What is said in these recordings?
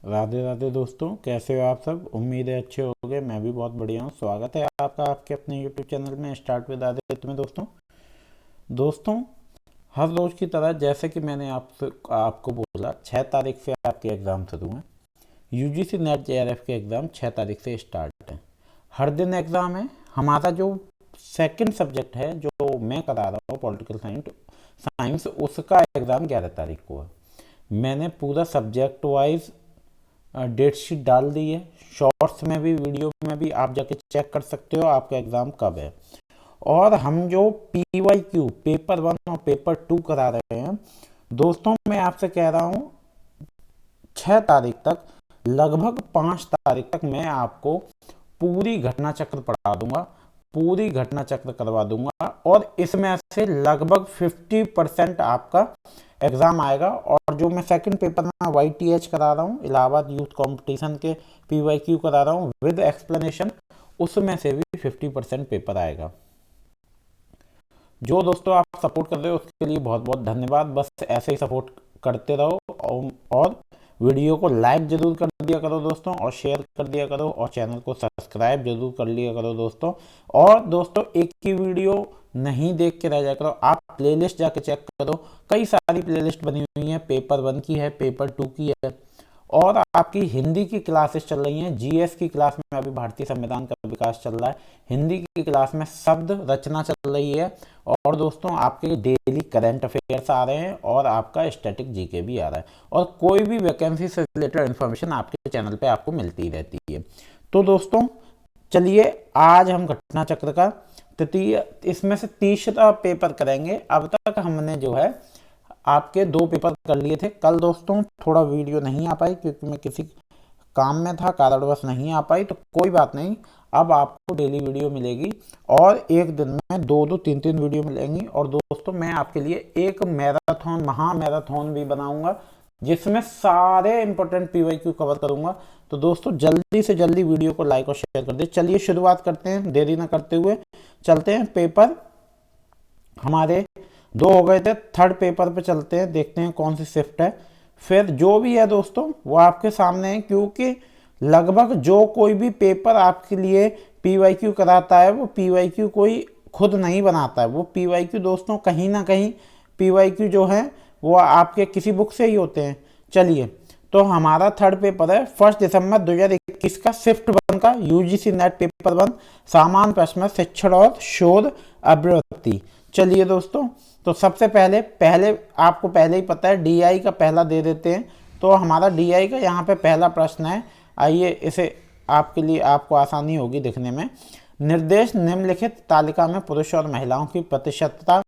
राधे राधे दोस्तों, कैसे हो आप सब। उम्मीद है अच्छे होंगे। मैं भी बहुत बढ़िया हूँ। स्वागत है आपका आपके अपने यूट्यूब चैनल में स्टार्ट विद आदित्य में। दोस्तों, हर रोज़ की तरह जैसे कि मैंने आपसे आपको बोला 6 तारीख से आपके एग्ज़ाम शुरू हैं। यूजीसी नेट जेआरएफ के एग्ज़ाम 6 तारीख से स्टार्ट हैं। हर दिन एग्ज़ाम है। हमारा जो सेकंड सब्जेक्ट है जो मैं करा रहा हूँ पॉलिटिकल साइंस, उसका एग्ज़ाम 11 तारीख को है। मैंने पूरा सब्जेक्ट वाइज डेट शीट डाल दी है। शॉर्ट्स में भी वीडियो में भी आप जाके चेक कर सकते हो आपका एग्ज़ाम कब है। और हम जो PYQ पेपर 1 और पेपर 2 करा रहे हैं दोस्तों, मैं आपसे कह रहा हूँ 6 तारीख तक, लगभग 5 तारीख तक मैं आपको पूरी घटना चक्र पढ़ा दूंगा, पूरी घटना चक्र करवा दूंगा। और इसमें से लगभग 50% आपका एग्ज़ाम आएगा। और जो मैं सेकंड पेपर में YTH करा रहा हूँ, इलाहाबाद यूथ कंपटीशन के PYQ करा रहा हूँ विद एक्सप्लेनेशन, उसमें से भी 50% पेपर आएगा। जो दोस्तों आप सपोर्ट कर रहे हो उसके लिए बहुत बहुत धन्यवाद। बस ऐसे ही सपोर्ट करते रहो और वीडियो को लाइक जरूर कर दिया करो दोस्तों, और शेयर कर दिया करो, और चैनल को सब्सक्राइब जरूर कर लिया करो दोस्तों। और दोस्तों, एक ही वीडियो नहीं देख के रह जाया करो, आप प्लेलिस्ट जाके चेक करो। कई सारी प्लेलिस्ट बनी हुई हैं, पेपर 1 की है, पेपर 2 की है, और आपकी हिंदी की क्लासेस चल रही हैं। GS की क्लास में अभी भारतीय संविधान का विकास चल रहा है। हिंदी की क्लास में शब्द रचना चल रही है। और दोस्तों, आपके डेली करंट अफेयर्स आ रहे हैं, और आपका स्टैटिक जीके भी आ रहा है, और कोई भी वैकेंसी से रिलेटेड इन्फॉर्मेशन आपके चैनल पे आपको मिलती रहती है। तो दोस्तों, चलिए आज हम घटना चक्र का तृतीय, इसमें से तीसरा पेपर करेंगे। अब तक हमने जो है आपके 2 पेपर कर लिए थे। कल दोस्तों थोड़ा वीडियो नहीं आ पाई क्योंकि मैं किसी काम में था, कारणवश नहीं आ पाई, तो कोई बात नहीं। अब आपको डेली वीडियो मिलेगी, और एक दिन में 2-2 3-3 वीडियो मिलेंगी। और दोस्तों, मैं आपके लिए एक मैराथन, महा मैराथन भी बनाऊंगा जिसमें सारे इंपॉर्टेंट PYQ कवर करूंगा। तो दोस्तों, जल्दी से जल्दी वीडियो को लाइक और शेयर कर दे। चलिए शुरुआत करते हैं, देरी ना करते हुए चलते हैं। पेपर हमारे 2 हो गए थे, थर्ड पेपर पे चलते हैं, देखते हैं कौन सी शिफ्ट है। फिर जो भी है दोस्तों वो आपके सामने है, क्योंकि लगभग जो कोई भी पेपर आपके लिए PYQ कराता है वो PYQ कोई खुद नहीं बनाता है। वो PYQ दोस्तों कहीं ना कहीं PYQ जो है वो आपके किसी बुक से ही होते हैं। चलिए, तो हमारा थर्ड पेपर है 1 दिसंबर 2021 का शिफ्ट 1 का UGC नेट पेपर 1, सामान्य प्रश्न, शिक्षण और शोध आवृत्ति। चलिए दोस्तों, तो सबसे पहले पहले आपको पहले ही पता है DI का पहला दे देते हैं। तो हमारा DI का यहाँ पे पहला प्रश्न है। आइए इसे आपके लिए, आपको आसानी होगी देखने में। निर्देश निम्नलिखित तालिका में पुरुष और महिलाओं की प्रतिशतता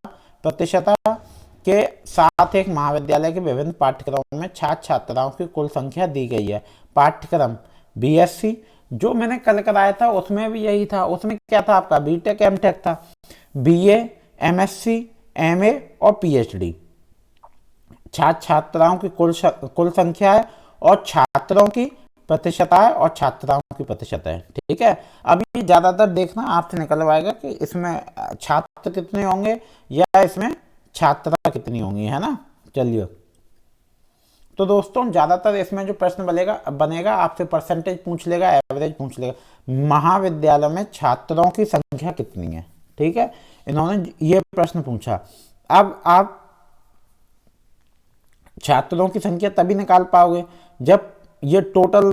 के साथ एक महाविद्यालय के विभिन्न पाठ्यक्रमों में छात्र छात्राओं की कुल संख्या दी गई है। पाठ्यक्रम BSc, जो मैंने कल कराया था उसमें भी यही था। उसमें क्या था आपका, BTech MTech था। BA MSc MA और PhD छात्र छात्राओं की कुल संख्या है, और छात्रों की प्रतिशतता है, और छात्राओं की प्रतिशत है। ठीक है, अभी ज्यादातर देखना आपसे निकल आएगा कि इसमें छात्र कितने होंगे या इसमें छात्रा कितनी होंगी, है ना। चलिए, तो दोस्तों ज्यादातर इसमें जो प्रश्न बनेगा आपसे परसेंटेज पूछ लेगा, एवरेज पूछ लेगा। महाविद्यालय में छात्रों की संख्या कितनी है, ठीक है, इन्होंने ये प्रश्न पूछा। अब आप छात्रों की संख्या तभी निकाल पाओगे जब ये टोटल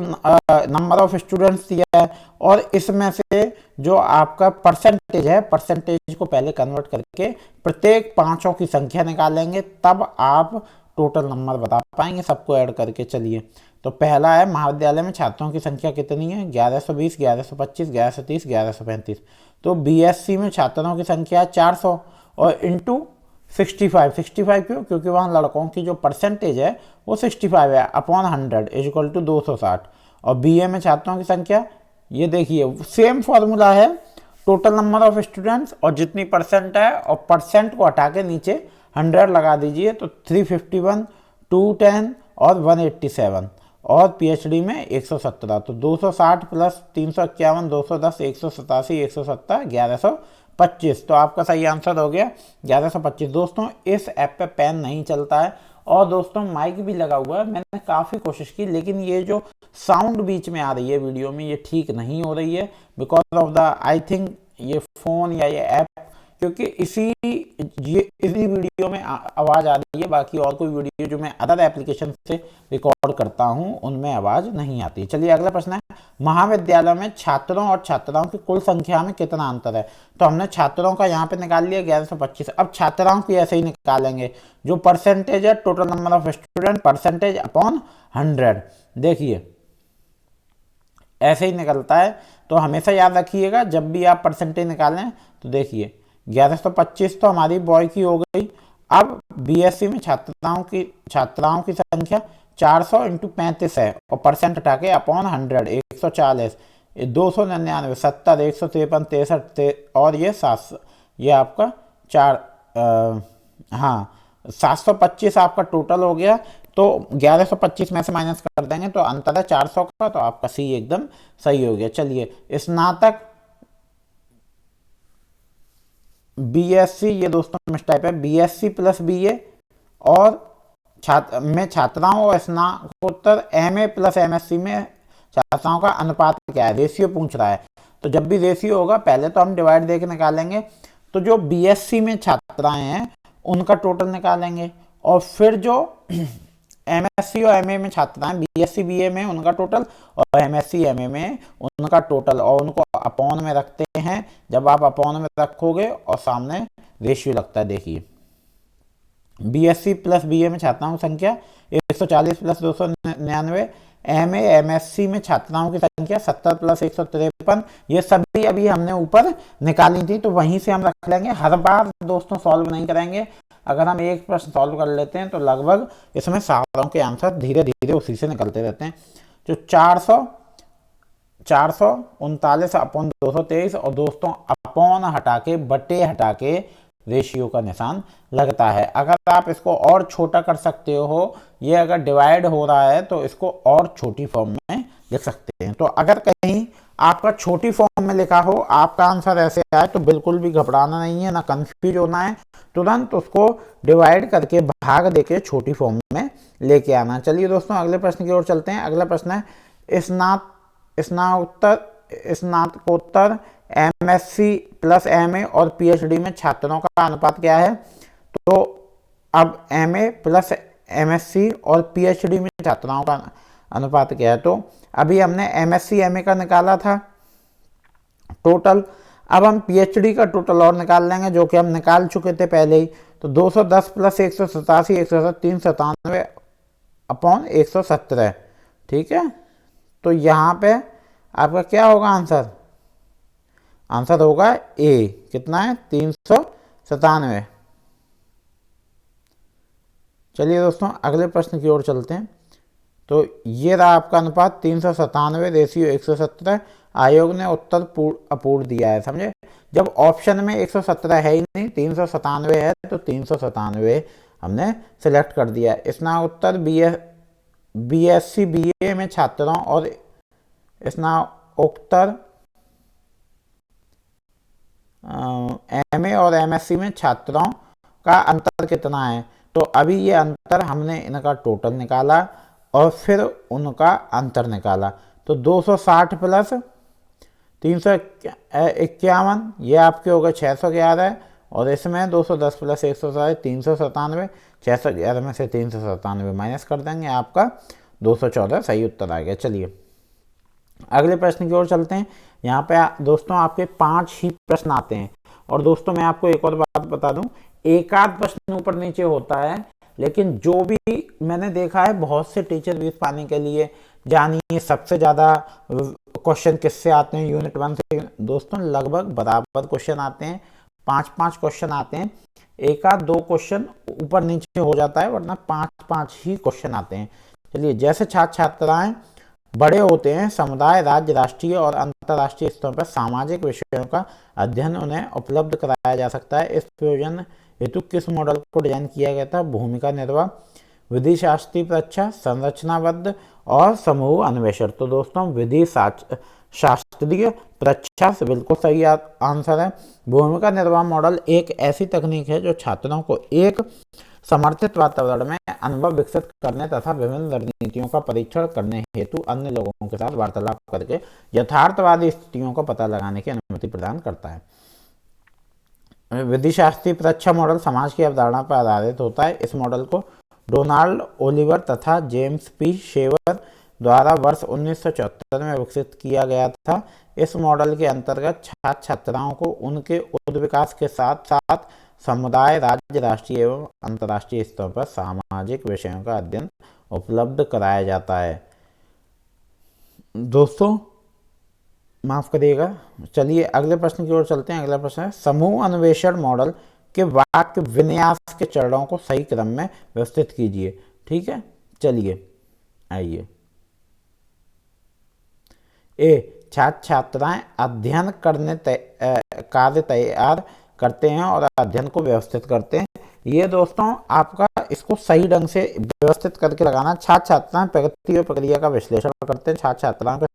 नंबर ऑफ स्टूडेंट्स दिया है, और इसमें से जो आपका परसेंटेज है, परसेंटेज को पहले कन्वर्ट करके प्रत्येक पांचों की संख्या निकालेंगे, तब आप टोटल नंबर बता पाएंगे सबको ऐड करके। चलिए, तो पहला है महाविद्यालय में छात्रों की संख्या कितनी है, 1120, 1125, 1130, 1135। तो BSc में छात्रों की संख्या 400, और इंटू 65 क्यों, क्योंकि वहाँ लड़कों की जो परसेंटेज है वो 65 है, अपॉन 100 इज इक्वल टू 260। और BA में छात्रों की संख्या, ये देखिए सेम फॉर्मूला है, टोटल नंबर ऑफ स्टूडेंट्स और जितनी परसेंट है, और परसेंट को हटा के नीचे 100 लगा दीजिए, तो 351, 210 और 187। और PhD में 117, तो 260 प्लस 351, 210, 187, 170, 1125। तो आपका सही आंसर हो गया 1125। दोस्तों, इस ऐप पे पेन नहीं चलता है, और दोस्तों माइक भी लगा हुआ है। मैंने काफ़ी कोशिश की, लेकिन ये जो साउंड बीच में आ रही है वीडियो में, ये ठीक नहीं हो रही है, because of the I think ये फ़ोन या ये ऐप, क्योंकि इसी वीडियो में आवाज़ आ रही है। बाकी और कोई वीडियो जो मैं अदर एप्लीकेशन से रिकॉर्ड करता हूँ उनमें आवाज़ नहीं आती। चलिए अगला प्रश्न है, महाविद्यालय में छात्रों और छात्राओं की कुल संख्या में कितना अंतर है? तो हमने छात्रों का यहाँ पे निकाल लिया 1125। अब छात्राओं की ऐसे ही निकालेंगे, जो परसेंटेज है total number of student percentage upon 100। देखिए ऐसे ही निकलता है, तो हमेशा याद रखिएगा जब भी आप परसेंटेज निकालें। तो देखिए 1125 तो हमारी बॉय की हो गई। अब बीएससी में छात्राओं की संख्या 400 इंटू 35 है, और परसेंट हटा के अपॉन 100 140, 299, 70, 153, 63 और ये 700, ये आपका हाँ 725 आपका टोटल हो गया। तो 1125 में से माइनस कर देंगे तो अंतर है 400 का, तो आपका सी एकदम सही हो गया। चलिए स्नातक बीएससी, ये दोस्तों मिस टाइप है, बीएससी प्लस बीए और छात्राओं और स्नातकोत्तर एमए प्लस एमएससी में छात्राओं का अनुपात क्या है? रेशियो पूछ रहा है। तो जब भी रेशियो होगा पहले तो हम डिवाइड देके निकालेंगे। तो जो बीएससी में छात्राएं हैं उनका टोटल निकालेंगे, और फिर जो एमएससी और एमए में छात्राएं, बीएससी बीए में उनका टोटल, और एमएससी एमए में उनका टोटल, और उनको अपॉन में रखते हैं। जब आप अपॉन में रखोगे और सामने रेशियो लगता है, देखिए बीएससी प्लस बीए में छात्राओं की संख्या 140 प्लस 299, एमए एमएससी में छात्राओं की संख्या 70 प्लस 153। ये सभी अभी हमने ऊपर निकाली थी, तो वहीं से हम रख लेंगे। हर बार दोस्तों सॉल्व नहीं करेंगे। अगर हम एक प्रश्न सॉल्व कर लेते हैं तो लगभग इसमें सारों के आंसर धीरे धीरे उसी से निकलते रहते हैं। जो 439 अपॉन 223, और दोस्तों अपॉन हटा के बटे हटा के रेशियो का निशान लगता है। अगर आप इसको और छोटा कर सकते हो, ये अगर डिवाइड हो रहा है तो इसको और छोटी फॉर्म में लिख सकते हैं। तो अगर कहीं आपका छोटी फॉर्म में लिखा हो, आपका आंसर ऐसे आए, तो बिल्कुल भी घबराना नहीं है, ना कंफ्यूज होना है, तुरंत उसको डिवाइड करके भाग देके छोटी फॉर्म में लेके आना। चलिए दोस्तों अगले प्रश्न की ओर चलते हैं। अगला प्रश्न है, स्नातकोत्तर एमएससी प्लस एमए और पीएचडी में छात्रों का अनुपात क्या है? तो अब एमए प्लस एमएससी और पीएचडी में छात्राओं का अनुपात क्या है? तो अभी हमने एमएससी एमए का निकाला था टोटल। अब हम पीएचडी का टोटल और निकाल लेंगे, जो कि हम निकाल चुके थे पहले ही। तो 210 प्लस 187, 397 अपॉन 117, ठीक है। तो यहाँ पे आपका क्या होगा आंसर? आंसर होगा ए, कितना है? 397। चलिए दोस्तों अगले प्रश्न की ओर चलते हैं। तो ये रहा आपका अनुपात 397 रेशियो 117। आयोग ने उत्तर अपूर्ण दिया है, समझे। जब ऑप्शन में 117 है ही नहीं, 397 है, तो 397 हमने सिलेक्ट कर दिया। स्नातकोत्तर बीएससी बीए में छात्रों और स्नातकोत्तर एमए और एमएससी में छात्रों का अंतर कितना है? तो अभी ये अंतर हमने इनका टोटल निकाला और फिर उनका अंतर निकाला। तो 260 प्लस 351, ये आपके हो गए 611, और इसमें 210 प्लस 107 397, 611 में से 397 माइनस कर देंगे, आपका 214 सही उत्तर आ गया। चलिए अगले प्रश्न की ओर चलते हैं। यहाँ पे दोस्तों आपके 5 ही प्रश्न आते हैं। और दोस्तों मैं आपको एक और बात बता दूं, एक आध प्रश्न ऊपर नीचे होता है, लेकिन जो भी मैंने देखा है बहुत से टीचर व्यूज पाने के लिए, जानिए सबसे ज़्यादा क्वेश्चन किससे आते हैं यूनिट 1 से। दोस्तों लगभग बराबर क्वेश्चन आते हैं, 5-5 क्वेश्चन आते हैं। एक आध 2 क्वेश्चन ऊपर नीचे हो जाता है, वरना 5-5 ही क्वेश्चन आते हैं। चलिए जैसे छात्र छात्राएं बड़े होते हैं, समुदाय, राज्य, राष्ट्रीय और अंतर्राष्ट्रीय स्तरों पर सामाजिक विषयों का अध्ययन उन्हें उपलब्ध कराया जा सकता है। इस प्रयोजन हेतु किस मॉडल को डिजाइन किया गया था? भूमिका निर्वाह, विधि शास्त्रीय परीक्षा, संरचनाबद्ध और समूह अन्वेषण। तो दोस्तों विधि शास्त्रीय परीक्षा से बिल्कुल सही आंसर है। भूमिका निर्वाह मॉडल एक ऐसी तकनीक है जो छात्रों को एक समर्थित वातावरण में अनुभव विकसित करने तथा विभिन्न रणनीतियों का परीक्षण करने हेतु अन्य लोगों के साथ वार्तालाप करके यथार्थवादी स्थितियों का पता लगाने की अनुमति प्रदान करता है। विधिशास्त्री परीक्षा मॉडल समाज की अवधारणा पर आधारित होता है। इस मॉडल को डोनाल्ड ओलिवर तथा जेम्स पी शेवर द्वारा वर्ष 1974 में विकसित किया गया था। इस मॉडल के अंतर्गत छात्र छात्राओं को उनके उच्च विकास के साथ साथ समुदाय, राज्य, राष्ट्रीय एवं अंतर्राष्ट्रीय स्तरों पर सामाजिक विषयों का अध्ययन उपलब्ध कराया जाता है। दोस्तों माफ करिएगा, चलिए अगले प्रश्न की ओर चलते हैं। अगला प्रश्न है समूह अन्वेषण मॉडल के वाक्य विन्यास के चरणों को सही क्रम में व्यवस्थित कीजिए। ठीक है, चलिए आइए। ए, छात्र छात्राएं अध्ययन करने कार्य तैयार करते हैं और अध्ययन को व्यवस्थित करते हैं। ये दोस्तों आपका इसको सही ढंग से व्यवस्थित करके लगाना। छात्र छात्राएं प्रगति और प्रक्रिया का विश्लेषण करते हैं। छात्र छात्राओं के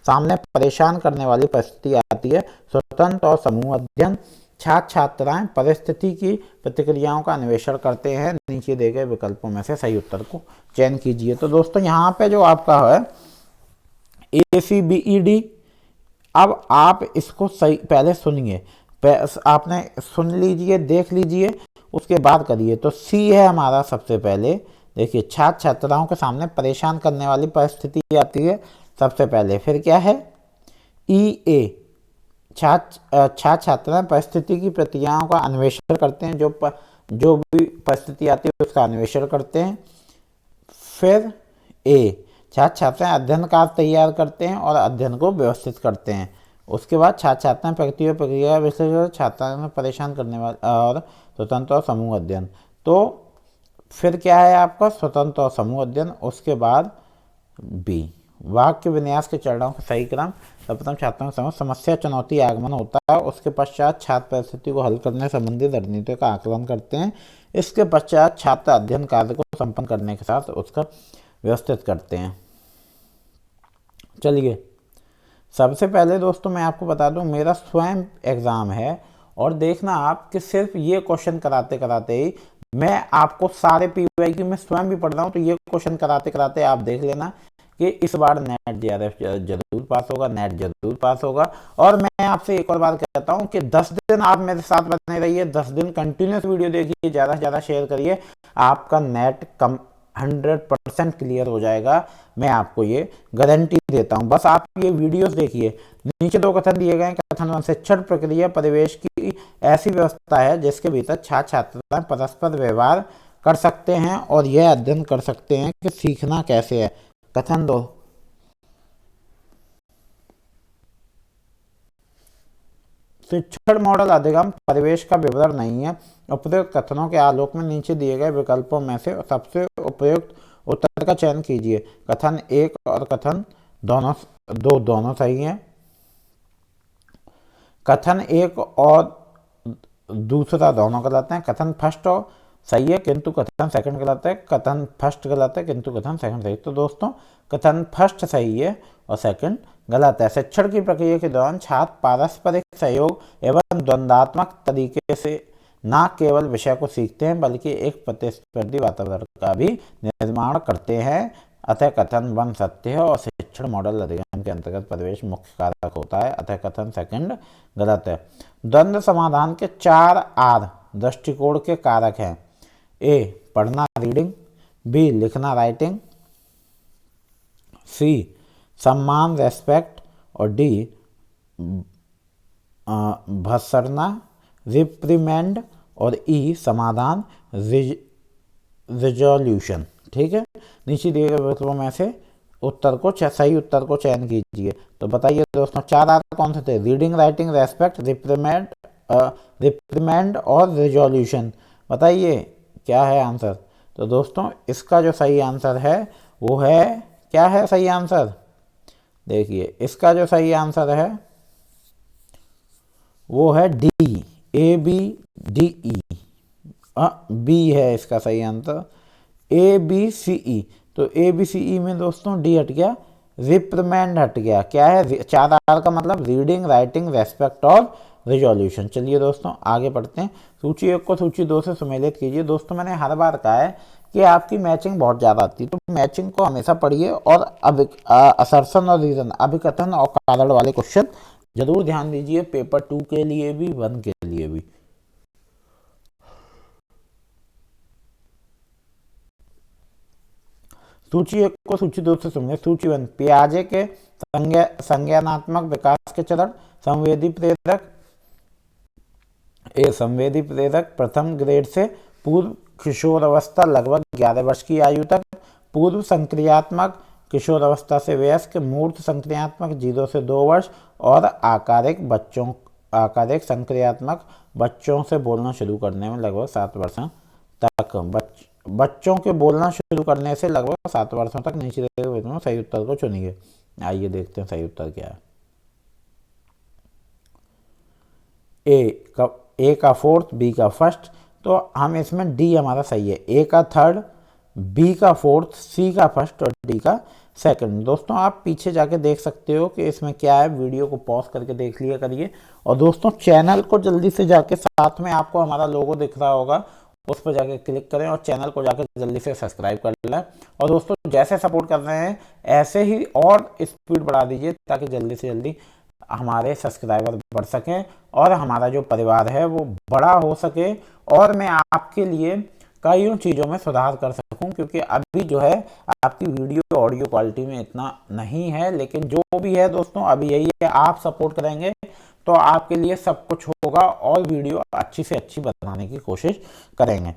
सामने परेशान करने वाली परिस्थिति आती है। स्वतंत्र और समूह अध्ययन। छात्र छात्राएं परिस्थिति की प्रतिक्रियाओं का अन्वेषण करते हैं। नीचे दिए गए विकल्पों में से सही उत्तर को चयन कीजिए। तो दोस्तों यहाँ पे जो आपका है ACBED, अब आप इसको सही पहले सुनिए, आपने सुन लीजिए, देख लीजिए, उसके बाद करिए। तो सी है हमारा सबसे पहले। देखिए छात्र छात्राओं के सामने परेशान करने वाली परिस्थिति आती है सबसे पहले। फिर क्या है EA, छात्र छात्राएं परिस्थिति की प्रतिक्रियाओं का अन्वेषण करते हैं। जो भी परिस्थिति आती है उसका अन्वेषण करते हैं। फिर A, छात्र छात्राएं अध्ययन कार्य तैयार करते हैं और अध्ययन को व्यवस्थित करते हैं। उसके बाद छात्र छात्राएं प्रगति और प्रक्रिया विश्लेषण, छात्राओं में परेशान करने वाले और स्वतंत्र और समूह अध्ययन। तो फिर क्या है आपका स्वतंत्र और समूह अध्ययन। उसके बाद B, वाक्य विन्यास के चरणों का सही क्रम। सर्वप्रथम छात्रों के समझ समस्या चुनौती आगमन होता है। उसके पश्चात छात्र परिस्थिति को हल करने संबंधी रणनीतियों का आकलन करते हैं। इसके पश्चात छात्र अध्ययन कार्य को संपन्न करने के साथ उसका व्यवस्थित करते हैं। चलिए सबसे पहले दोस्तों मैं आपको बता दूं, मेरा स्वयं एग्ज़ाम है और देखना आप कि सिर्फ ये क्वेश्चन कराते कराते ही मैं आपको सारे PYQ में स्वयं भी पढ़ रहा हूँ। तो ये क्वेश्चन कराते कराते आप देख लेना कि इस बार नेट JRF जरूर पास होगा, नेट जरूर पास होगा। और मैं आपसे एक और बात कहता हूँ कि 10 दिन आप मेरे साथ बने रहिए, 10 दिन कंटिन्यूस वीडियो देखिए, ज़्यादा से ज़्यादा शेयर करिए, आपका नेट 100% क्लियर हो जाएगा। मैं आपको ये गारंटी देता हूं। बस आप ये वीडियोस देखिए। नीचे 2 कथन दिए गए हैं। कथन 1, शिक्षण प्रक्रिया परिवेश की ऐसी व्यवस्था है जिसके भीतर छात्र छात्राएं परस्पर व्यवहार कर सकते हैं और यह अध्ययन कर सकते हैं कि सीखना कैसे है। कथन 2, शिक्षण मॉडल अधिगम परिवेश का विवरण नहीं है। उपयुक्त कथनों के आलोक में नीचे दिए गए विकल्पों में से सबसे उपयुक्त उत्तर का चयन कीजिए। कथन 1 और कथन दोनों सही हैं। कथन 1 और दूसरा दोनों गलत हैं। कथन फर्स्ट सही है किंतु कथन सेकंड गलत है। कथन फर्स्ट गलत है किंतु कथन सेकंड सही। तो दोस्तों कथन फर्स्ट सही है और सेकंड गलत है। शिक्षण की प्रक्रिया के दौरान छात्र पारस्परिक सहयोग एवं द्वंद्वात्मक तरीके से न केवल विषय को सीखते हैं बल्कि एक प्रतिस्पर्धी वातावरण का भी निर्माण करते हैं। अतः कथन 1 सत्य है और शिक्षण मॉडल अधिगम के अंतर्गत परिवेश मुख्य कारक होता है। अतः कथन सेकंड गलत है। द्वंद्व समाधान के 4 R दृष्टिकोण के कारक हैं। A, पढ़ना रीडिंग, B, लिखना राइटिंग, C, सम्मान रेस्पेक्ट और D, भसरना रिप्रीमेंड और E, समाधान रिजोल्यूशन। ठीक है, नीचे दिए गए विकल्पों में से सही उत्तर को चयन कीजिए। तो बताइए दोस्तों 4 R कौन से थे? रीडिंग, राइटिंग, रेस्पेक्ट, रिप्रीमेंड और रिजोल्यूशन। बताइए क्या है आंसर? तो दोस्तों इसका जो सही आंसर है वो है, क्या है सही आंसर? देखिए इसका जो सही आंसर है वो है D, ABDE। B है इसका सही आंसर, ABCE। तो ABCE में दोस्तों D हट गया, रिप्रीमेंड हट गया। क्या है? 4 R का मतलब रीडिंग, राइटिंग, रेस्पेक्ट और रिजोल्यूशन। चलिए दोस्तों आगे बढ़ते हैं। सूची 1 को सूची 2 से सुमेलित कीजिए। दोस्तों मैंने हर बार कहा है कि आपकी मैचिंग बहुत ज़्यादा आती है। तो मैचिंग को हमेशा पढ़िए और असर्शन और रीजन, अभिकथन और कारण वाले क्वेश्चन जरूर ध्यान दीजिए, पेपर 2 के लिए भी, 1 के लिए भी। सूची 1 को सूची 2 से समझे। सूची 1, पियाजे के संज्ञानात्मक विकास के चरण। संवेदी प्रेरक, संवेदी प्रेरक प्रथम ग्रेड से पूर्व किशोर अवस्था लगभग 11 वर्ष की आयु तक। पूर्व संक्रियात्मक किशोर अवस्था से वयस्क। मूर्त संक्रियात्मक 0 से 2 वर्ष। और आकारिक संक्रियात्मक बच्चों से बोलना शुरू करने में लगभग 7 वर्षों तक। बच्चों के बोलना शुरू करने से लगभग 7 वर्षों तक। नीचे दिए सही उत्तर को चुनिए। आइए देखते हैं सही उत्तर क्या है। ए का फोर्थ, बी का फर्स्ट, तो हम इसमें डी हमारा सही है। ए का थर्ड, बी का फोर्थ, सी का फर्स्ट और डी का सेकंड। दोस्तों आप पीछे जाके देख सकते हो कि इसमें क्या है, वीडियो को पॉज करके देख लिया करिए। और दोस्तों चैनल को जल्दी से जाके, साथ में आपको हमारा लोगो दिख रहा होगा, उस पर जाके क्लिक करें और चैनल को जाकर जल्दी से सब्सक्राइब कर लें। और दोस्तों जैसे सपोर्ट कर रहे हैं ऐसे ही और स्पीड बढ़ा दीजिए, ताकि जल्दी से जल्दी हमारे सब्सक्राइबर बढ़ सकें और हमारा जो परिवार है वो बड़ा हो सके, और मैं आपके लिए कई चीज़ों में सुधार कर सकूं। क्योंकि अभी जो है आपकी वीडियो ऑडियो क्वालिटी में इतना नहीं है, लेकिन जो भी है दोस्तों अभी यही है, आप सपोर्ट करेंगे तो आपके लिए सब कुछ होगा और वीडियो अच्छी से अच्छी बनाने की कोशिश करेंगे।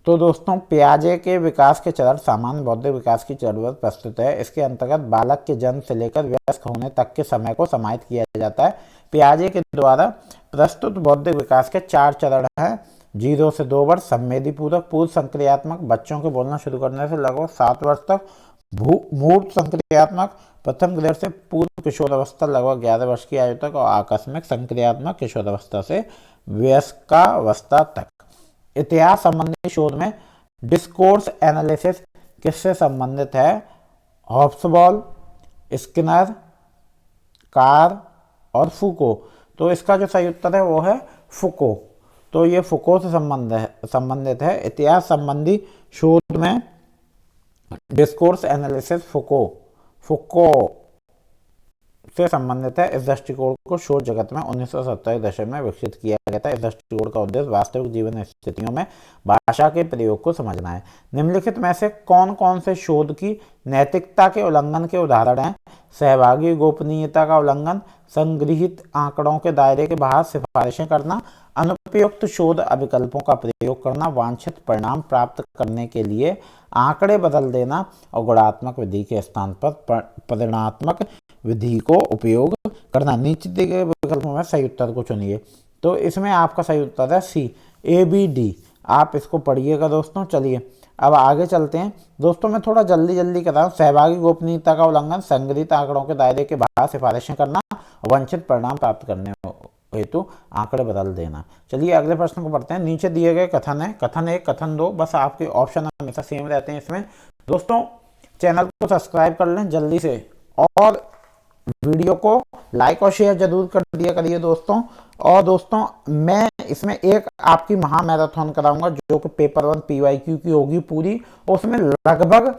तो दोस्तों पियाजे के विकास के चरण सामान्य बौद्धिक विकास की जरूरत प्रस्तुत है। इसके अंतर्गत बालक के जन्म से लेकर वयस्क होने तक के समय को समाहित किया जाता है। पियाजे के द्वारा प्रस्तुत बौद्धिक विकास के 4 चरण हैं। 0 से 2 वर्ष संवेदी पूर्वक, पूर्व संक्रियात्मक बच्चों के बोलना शुरू करने से लगभग 7 वर्ष तक। मूर्त संक्रियात्मक प्रथम ग्रेड से पूर्व किशोर अवस्था लगभग 11 वर्ष की आयु तक। और आकस्मिक संक्रियात्मक किशोर अवस्था से वयस्कावस्था तक। इतिहास संबंधी शोध में डिस्कोर्स एनालिसिस किससे संबंधित है? हॉब्सबॉल, स्किनर, कार और फूको। तो इसका जो सही उत्तर है वो है फूको। तो ये फूको से संबंधित है। इतिहास संबंधी शोध में डिस्कोर्स एनालिसिस फूको से संबंधित है। इस दृष्टिकोण को शोध जगत में 1970 दशक में विकसित किया गया था। इस दृष्टिकोण का उद्देश्य वास्तविक जीवन स्थितियों में भाषा के प्रयोग को समझना है। निम्नलिखित में से कौन कौन से शोध की नैतिकता के उल्लंघन के उदाहरण हैं? सहभागी गोपनीयता का उल्लंघन, संगृहीत आंकड़ों के दायरे के बाहर सिफारिशें करना, अनुपयुक्त शोध अभिकल्पों का प्रयोग करना, वांछित परिणाम प्राप्त करने के लिए आंकड़े बदल देना और गुणात्मक विधि के स्थान पर परिणात्मक विधि को उपयोग करना। नीचे दिए गए विकल्पों में सही उत्तर को चुनिए। तो इसमें आपका सही उत्तर है सी, ABD। आप इसको पढ़िएगा दोस्तों। चलिए अब आगे चलते हैं। दोस्तों मैं थोड़ा जल्दी कर रहा हूँ। सहभागी गोपनीयता का उल्लंघन, संग्रहित आंकड़ों के दायरे के बाहर सिफारिशें करना, वांछित परिणाम प्राप्त करने हेतु आंकड़े बदल देना। चलिए अगले प्रश्न को पढ़ते हैं। नीचे दिए गए कथन है, कथन 1, कथन 2, बस आपके ऑप्शन हमेशा सेम रहते हैं इसमें। दोस्तों चैनल को सब्सक्राइब कर लें जल्दी से, और वीडियो को लाइक और शेयर जरूर कर दिया करिए दोस्तों। और दोस्तों मैं इसमें एक आपकी महामैराथन कराऊंगा, जो कि पेपर 1 PYQ की होगी पूरी। उसमें लगभग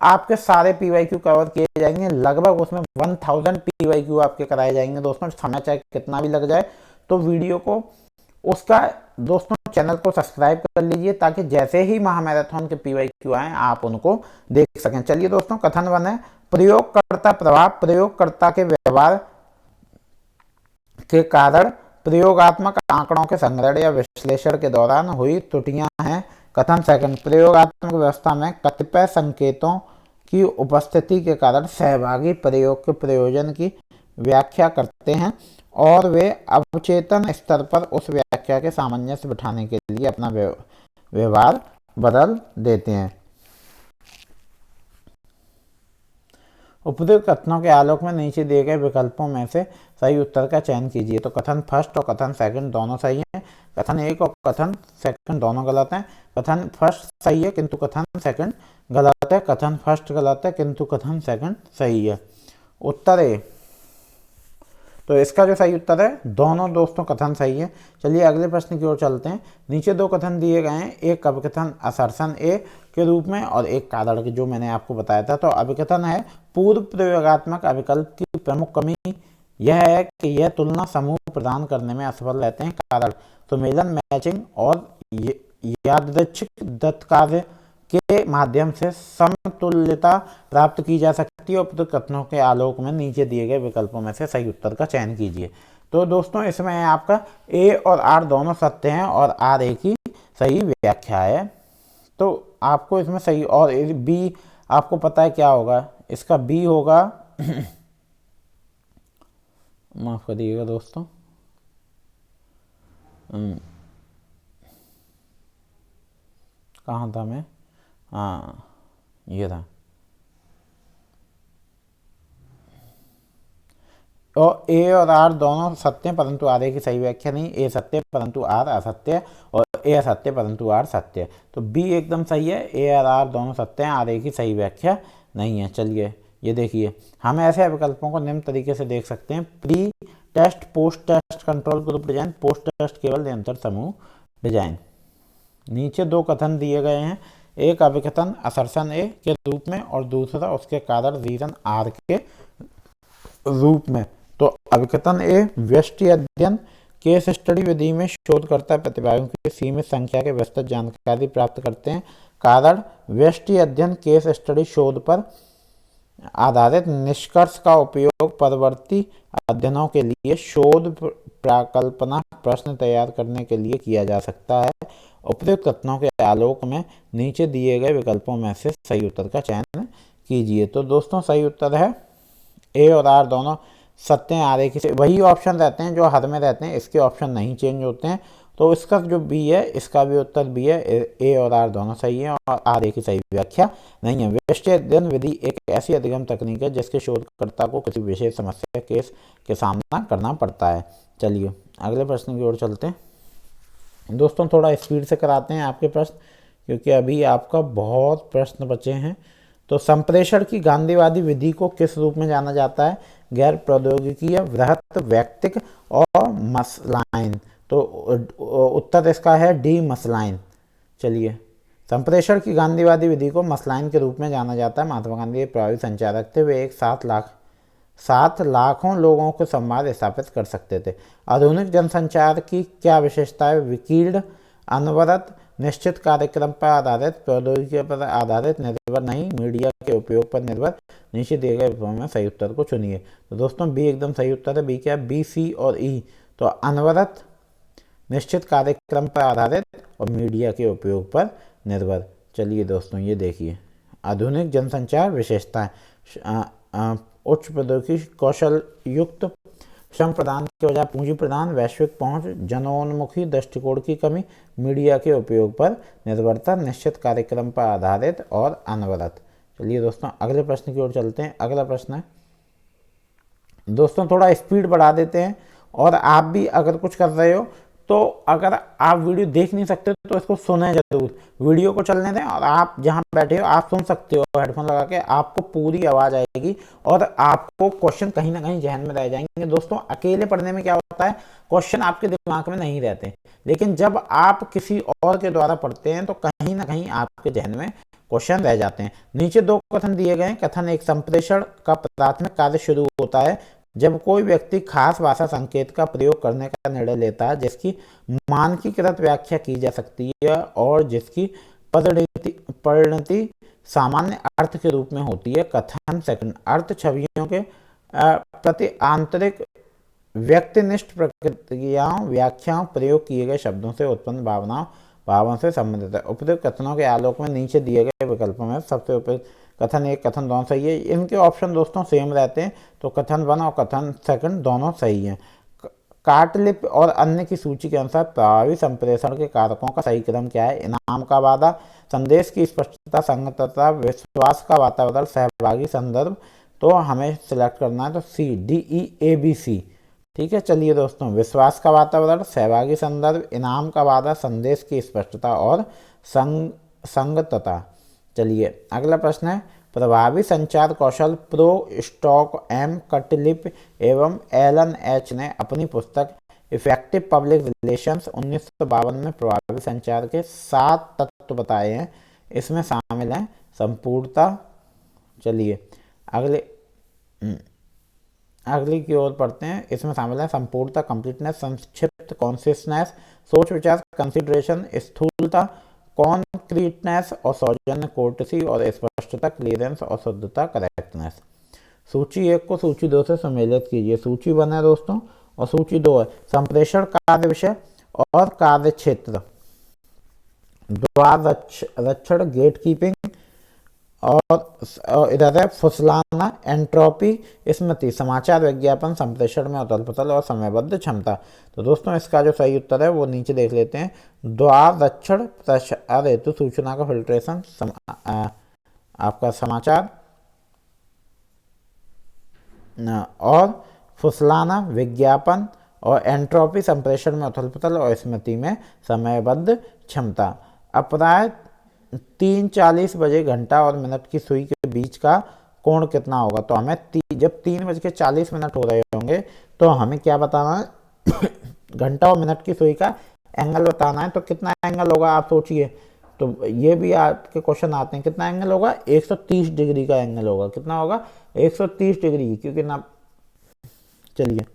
आपके सारे PYQ कवर किए जाएंगे। लगभग उसमें 1000 PYQ आपके कराए जाएंगे दोस्तों। समय चाहे कितना भी लग जाए, तो वीडियो को उसका दोस्तों चैनल को सब्सक्राइब कर लीजिए, ताकि जैसे ही महामैराथन के PYQ आए आप उनको देख सकें। चलिए दोस्तों कथन 1 है, प्रयोगकर्ता प्रभाव। प्रयोगकर्ता के व्यवहार के कारण प्रयोगात्मक आंकड़ों के संग्रहण या विश्लेषण के दौरान हुई त्रुटियां हैं। कथन 2, प्रयोगात्मक व्यवस्था में कतिपय संकेतों की उपस्थिति के कारण सहभागी प्रयोग के प्रयोजन की व्याख्या करते हैं, और वे अवचेतन स्तर पर उस व्याख्या के सामंजस्य बिठाने के लिए अपना व्यवहार बदल देते हैं। उपयुक्त कथनों के आलोक में नीचे दिए गए विकल्पों में से सही उत्तर का चयन कीजिए। तो कथन फर्स्ट और कथन सेकंड दोनों सही हैं। कथन 1 और कथन सेकंड दोनों गलत हैं। कथन फर्स्ट सही है किंतु कथन सेकंड गलत है। कथन फर्स्ट गलत है किंतु कथन सेकंड सही है। उत्तर ए। तो इसका जो सही उत्तर है दोनों दोस्तों कथन सही है। चलिए अगले प्रश्न की ओर चलते हैं। नीचे दो कथन दिए गए हैं, एक अभिकथन असर्शन ए के रूप में और एक कारण के, जो मैंने आपको बताया था। तो अभिकथन है पूर्व प्रयोगात्मक अभिकल्प की प्रमुख कमी यह है कि यह तुलना समूह प्रदान करने में असफल रहते हैं। कारण सुमेलन, मैचिंग और यादृच्छिक दत्त कार्य के माध्यम से समतुल्यता प्राप्त की जा सकती है। उपयुक्त कथनों के आलोक में नीचे दिए गए विकल्पों में से सही उत्तर का चयन कीजिए। तो दोस्तों इसमें आपका ए और आर दोनों सत्य हैं और आर ए की सही व्याख्या है। तो आपको इसमें सही, और बी आपको पता है क्या होगा, इसका बी होगा माफ करिएगा दोस्तों, कहाँ था मैं, हाँ ये था। और ए और आर दोनों सत्य हैं परंतु आर ए की सही व्याख्या नहीं। ए सत्य परंतु आर असत्य है और ए असत्य परंतु आर सत्य है। तो बी एकदम सही है, ए और आर दोनों सत्य हैं, आर ए की सही व्याख्या नहीं है। चलिए ये देखिए, हम ऐसे विकल्पों को निम्न तरीके से देख सकते हैं। Pre test, post test control group design, post test केवल निरंतर समूह डिजाइन। नीचे दो कथन दिए गए हैं, एक अभिकथन असर्शन ए के रूप में और दूसरा उसके कारण रीजन आर के रूप में। तो अभिकथन ए व्यष्टि अध्ययन केस स्टडी विधि में शोधकर्ता प्रतिभागियों की सीमित संख्या के विस्तृत जानकारी प्राप्त करते हैं। कारण व्यष्टि अध्ययन केस स्टडी शोध पर आधारित निष्कर्ष का उपयोग परवर्ती अध्ययनों के लिए शोध प्राकल्पना प्रश्न तैयार करने के लिए किया जा सकता है। उपयुक्त कथनों के आलोक में नीचे दिए गए विकल्पों में से सही उत्तर का चयन कीजिए। तो दोस्तों सही उत्तर है ए और आर दोनों सत्य हैं, आर ए की वही ऑप्शन रहते हैं जो हर में रहते हैं, इसके ऑप्शन नहीं चेंज होते हैं। तो इसका जो बी है, इसका भी उत्तर बी है, ए और आर दोनों सही हैं और आर ए की सही व्याख्या नहीं है। व्यष्टि अध्ययन विधि एक ऐसी अधिगम तकनीक है जिसके शोधकर्ता को किसी विशेष समस्या केस के सामना करना पड़ता है। चलिए अगले प्रश्न की ओर चलते हैं। दोस्तों थोड़ा स्पीड से कराते हैं आपके प्रश्न, क्योंकि अभी आपका बहुत प्रश्न बचे हैं। तो संप्रेषण की गांधीवादी विधि को किस रूप में जाना जाता है? गैर प्रौद्योगिकीय, वृहत, वैयक्तिक और मसलाइन। तो उत्तर इसका है डी, मसलाइन। चलिए, संप्रेषण की गांधीवादी विधि को मसलाइन के रूप में जाना जाता है। महात्मा गांधी प्रभावी संचारक थे, वे एक 7 लाखों लोगों को संवाद स्थापित कर सकते थे। आधुनिक जनसंचार की क्या विशेषता है? विकीर्ण, अनवरत, निश्चित कार्यक्रम पर आधारित, प्रौद्योगिकी पर आधारित, निर्भर नहीं, मीडिया के उपयोग पर निर्भर। नीचे दिए गए विकल्पों में सही उत्तर को चुनिए। तो दोस्तों बी एकदम सही उत्तर है। बी क्या है? बी, सी और ई। तो अनवरत, निश्चित कार्यक्रम पर आधारित और मीडिया के उपयोग पर निर्भर। चलिए दोस्तों ये देखिए, आधुनिक जनसंचार विशेषताएं, उच्च प्रौद्योगिकी, कौशल युक्त श्रम प्रदान के बजाय पूंजी प्रदान, वैश्विक पहुंच, जनोन्मुखी दृष्टिकोण की कमी, मीडिया के उपयोग पर निर्भरता, निश्चित कार्यक्रम पर आधारित और अनवरत। चलिए दोस्तों अगले प्रश्न की ओर चलते हैं। अगला प्रश्न है, दोस्तों थोड़ा स्पीड बढ़ा देते हैं और आप भी अगर कुछ कर रहे हो तो अगर आप वीडियो देख नहीं सकते तो इसको सुने जरूर। वीडियो को चलने दें और आप जहां बैठे हो आप सुन सकते हो हेडफोन लगा के, आपको पूरी आवाज आएगी और आपको क्वेश्चन कहीं ना कहीं जहन में रह जाएंगे। दोस्तों अकेले पढ़ने में क्या होता है, क्वेश्चन आपके दिमाग में नहीं रहते, लेकिन जब आप किसी और के द्वारा पढ़ते हैं तो कहीं ना कहीं आपके जहन में क्वेश्चन रह जाते हैं। नीचे दो कथन दिए गए हैं। कथन एक, संप्रेषण का प्राथमिक कार्य शुरू होता है जब कोई व्यक्ति खास भाषा संकेत का प्रयोग करने का निर्णय लेता है जिसकी मानकीकृत व्याख्या की जा सकती है और जिसकी परिणति सामान्य अर्थ के रूप में होती है। कथन सेकंड, अर्थ छवियों के प्रति आंतरिक व्यक्तिनिष्ठ प्रक्रियाओं, व्याख्याओं, प्रयोग किए गए शब्दों से उत्पन्न भावों से संबंधित है। उपयुक्त कथनों के आलोक में नीचे दिए गए विकल्पों में सबसे उपयुक्त कथन एक, कथन दोनों सही है। इनके ऑप्शन दोस्तों सेम रहते हैं, तो कथन 1 और कथन सेकंड दोनों सही हैं। कार्टलिप और अन्य की सूची के अनुसार प्रभावी संप्रेषण के कारकों का सही क्रम क्या है? इनाम का वादा, संदेश की स्पष्टता, संगतता, विश्वास का वातावरण, सहभागी संदर्भ। तो हमें सिलेक्ट करना है तो सी, डी, ई, ए, बी, सी। ठीक है, चलिए दोस्तों, विश्वास का वातावरण, सहभागी संदर्भ, इनाम का वादा, संदेश की स्पष्टता और संगतता। चलिए अगला प्रश्न है, प्रभावी संचार कौशल प्रो स्टॉक एम कटलिप एवं एलन एच ने अपनी पुस्तक इफेक्टिव पब्लिक रिलेशंस 1952 में प्रभावी संचार के 7 तत्व बताए हैं। इसमें शामिल हैं संपूर्णता। चलिए अगले अगली की ओर पढ़ते हैं। इसमें शामिल है संपूर्णता, कंप्लीटनेस, संक्षिप्त, कॉन्सिसनेस, सोच विचार, कंसिडरेशन, स्थूलता, कॉन्क्रीटनेस और सौजन्य, कोर्टसी और स्पष्टता, क्लियरेंस और शुद्धता, करेक्टनेस। सूची 1 को सूची 2 से सम्मिलित कीजिए। सूची 1 है दोस्तों और सूची 2 है संप्रेषण, कार्य विषय और कार्य क्षेत्र, द्वार रक्षण, गेट कीपिंग, और इधर है फुसलाना, एंट्रोपी, स्मृति, समाचार विज्ञापन, संप्रेषण में उथल पुथल और समयबद्ध क्षमता। तो दोस्तों इसका जो सही उत्तर है वो नीचे देख लेते हैं। द्वार रक्षण प्रसार हेतु सूचना का फिल्ट्रेशन, आपका समाचार, और फुसलाना विज्ञापन, और एंट्रोपी संप्रेषण में उथल पुथल और स्मृति में समयबद्ध क्षमता। अपराह 3:40 बजे घंटा और मिनट की सुई के बीच का कोण कितना होगा? तो हमें जब 3:40 हो रहे होंगे तो हमें क्या बताना है? घंटा और मिनट की सुई का एंगल बताना है। तो कितना एंगल होगा आप सोचिए। तो ये भी आपके क्वेश्चन आते हैं, कितना एंगल होगा? 130 डिग्री का एंगल होगा। कितना होगा? 130 डिग्री, क्योंकि ना, चलिए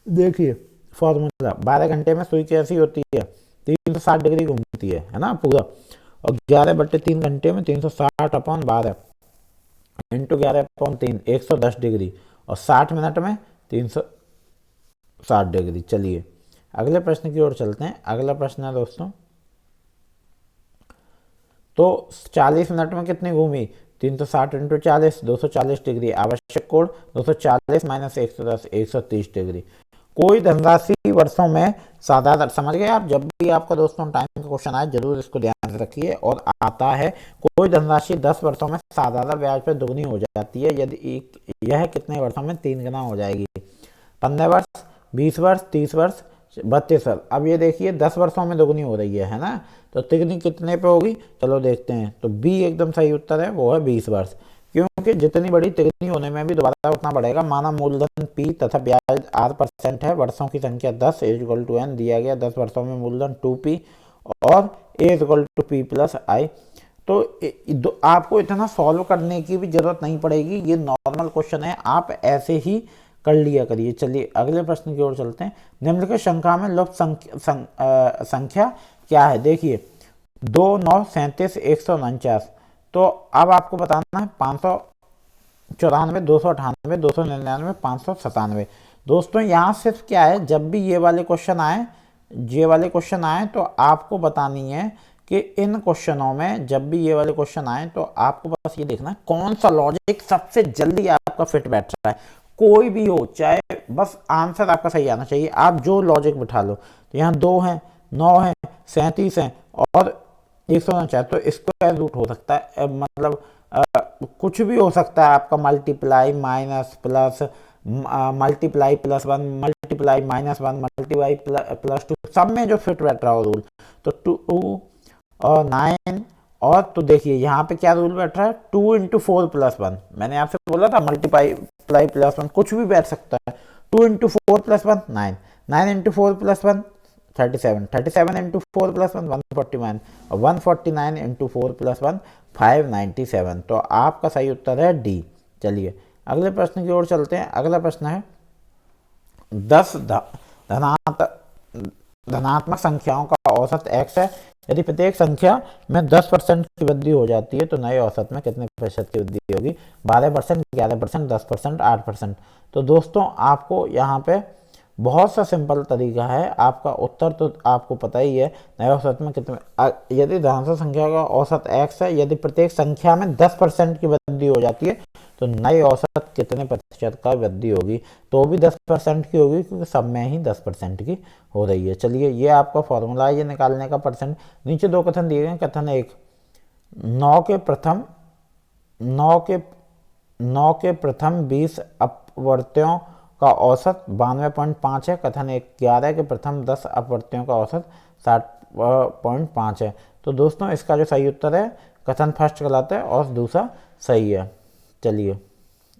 देखिए फॉर्मूला। 12 घंटे में सुई कैसी होती है? 360 डिग्री घूमती है ना पूरा। और 11/3 घंटे में 360/12 इंटू 11/3 110 डिग्री, और 60 मिनट में 360 डिग्री। चलिए अगले प्रश्न की ओर चलते हैं। अगला प्रश्न है दोस्तों, तो 40 मिनट में कितनी घूमी? 360 इंटू 40 240 डिग्री। आवश्यक कोण 240 माइनस 110 130 डिग्री। कोई धनराशि वर्षों में साधारण, समझ गए आप? जब भी आपका दोस्तों टाइम का क्वेश्चन आए जरूर इसको ध्यान से रखिए। और आता है, कोई धनराशि 10 वर्षों में साधारण ब्याज पर दोगुनी हो जाती है यदि यह कितने वर्षों में 3 गुना हो जाएगी? 15 वर्ष, 20 वर्ष, 30 वर्ष, 32 वर्ष। अब ये देखिए 10 वर्षों में दोगुनी हो रही है ना, तो तिगुनी कितने पे होगी? चलो देखते हैं। तो बी एकदम सही उत्तर है, वो है 20 वर्ष। क्योंकि जितनी बड़ी तिगुनी होने में भी दोबारा उतना बढ़ेगा। माना मूलधन P तथा ब्याज R% है, वर्षों की संख्या 10 = n दिया गया। 10 वर्षों में मूलधन 2P और A = P + I। तो आपको इतना सॉल्व करने की भी जरूरत नहीं पड़ेगी, ये नॉर्मल क्वेश्चन है, आप ऐसे ही कर लिया करिए। चलिए अगले प्रश्न की ओर चलते हैं। निम्नलिखित श्रृंखला में लुप्त संख्या क्या है? देखिए 2, 9, 37, 149। तो अब आपको बताना है 594, 298, 299, 597। दोस्तों यहाँ सिर्फ क्या है, जब भी ये वाले क्वेश्चन आए तो आपको बतानी है कि इन क्वेश्चनों में जब भी ये वाले क्वेश्चन आए तो आपको बस ये देखना है कौन सा लॉजिक सबसे जल्दी आपका फिट बैठ रहा है। कोई भी हो, चाहे बस आंसर आपका सही आना चाहिए। आप जो लॉजिक बिठा लो। तो यहाँ 2 है, 9 है, 37 है और 149। तो स्क्वायर रूट हो सकता है, मतलब कुछ भी हो सकता है आपका। Multiply, minus, plus, multiply +1, multiply -1, multiply +2, सब में जो फिट बैठ रहा हो रूल। तो 2 और 9, और तो देखिए यहाँ पे क्या रूल बैठ रहा है? 2 × 4 + 1। मैंने आपसे बोला था मल्टीप्लाई +1, कुछ भी बैठ सकता है। 2 × 4 + 1 9, 9 × 4 + 1 37, 37 × 4 + 1 149, और 149 × 4 + 1 597। तो आपका सही उत्तर है डी। चलिए अगले प्रश्न की ओर चलते हैं। अगला प्रश्न है 10 धनात्मक संख्याओं का औसत x है। यदि प्रत्येक संख्या में 10% की वृद्धि हो जाती है तो नए औसत में कितने प्रतिशत की वृद्धि होगी? 12%, 11%, 10%, 8%। तो दोस्तों आपको यहाँ पे बहुत सा सिंपल तरीका है। आपका उत्तर तो आपको पता ही है, नए औसत में कितने, यदि धनात्मक संख्या का औसत x है, यदि प्रत्येक संख्या में 10% की वृद्धि हो जाती है तो नई औसत कितने प्रतिशत का वृद्धि होगी? तो भी 10% की होगी, क्योंकि सब में ही 10% की हो रही है। चलिए ये आपका फॉर्मूला है, ये निकालने का परसेंट। नीचे 2 कथन दिए गए। कथन 1, 9 के प्रथम 20 अपवर्त्यों का औसत 92.5 है। कथन 1, 11 के प्रथम 10 अपवर्त्यों का औसत 5.5 है। तो दोस्तों इसका जो सही उत्तर है कथन फर्स्ट गलत है और दूसरा सही है। चलिए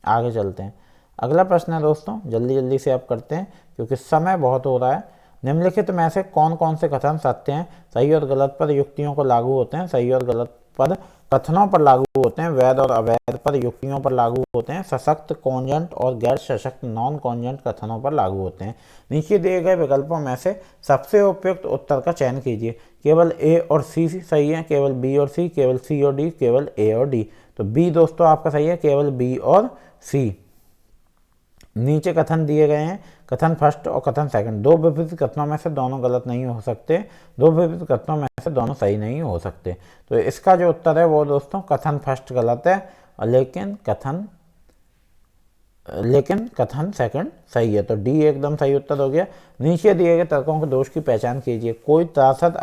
आगे चलते हैं। अगला प्रश्न है दोस्तों, जल्दी जल्दी से आप करते हैं क्योंकि समय बहुत हो रहा है। निम्नलिखित में से कौन कौन से कथन सत्य हैं? सही और गलत पर युक्तियों को लागू होते हैं, सही और गलत पर कथनों पर लागू होते हैं, वैध और अवैध पर युक्तियों पर लागू होते हैं, सशक्त कॉन्जेंट और गैर सशक्त नॉन कॉन्जेंट कथनों पर लागू होते हैं। नीचे दिए गए विकल्पों में से सबसे उपयुक्त उत्तर का चयन कीजिए। केवल ए और सी सही है, केवल बी और सी, केवल सी और डी, केवल ए और डी। तो बी दोस्तों आपका सही है, केवल बी और सी। नीचे कथन दिए गए हैं, कथन फर्स्ट और कथन सेकंड। दो विपरीत कथनों में से दोनों गलत नहीं हो सकते, दो विपरीत कथनों में से दोनों सही नहीं हो सकते। तो इसका जो उत्तर है वो दोस्तों कथन फर्स्ट गलत है, लेकिन कथन सेकंड सही है। तो डी एकदम सही उत्तर हो गया। नीचे दिए गए तर्कों के दोष की पहचान कीजिए। कोई त्रासद